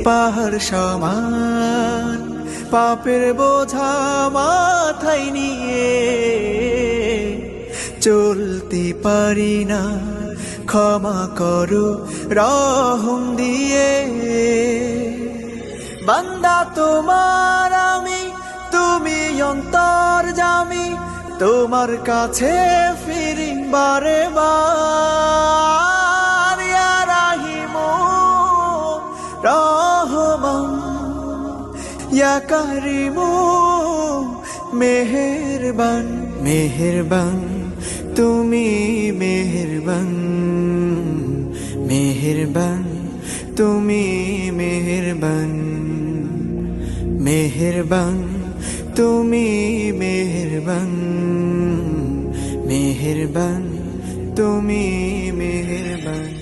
পাহাড় সমান পাপের বোঝা মাথায় নিয়ে চলতে পারি না, ক্ষমা করো রহম দিয়ে। বান্দা তোমার আমি, তুমি অন্তর্যামী, তোমার কাছে ফিরি বারে বার। ইয়া রাহিমু রহমান, ইয়া কারিমু মেহেরবান, মেহেরবান তুমি মেহেরবান, মেহেরবান তুমি মেহেরবান, মেহেরবান তুমি মেহেরবান, মেহেরবান তুমি মেহেরবান।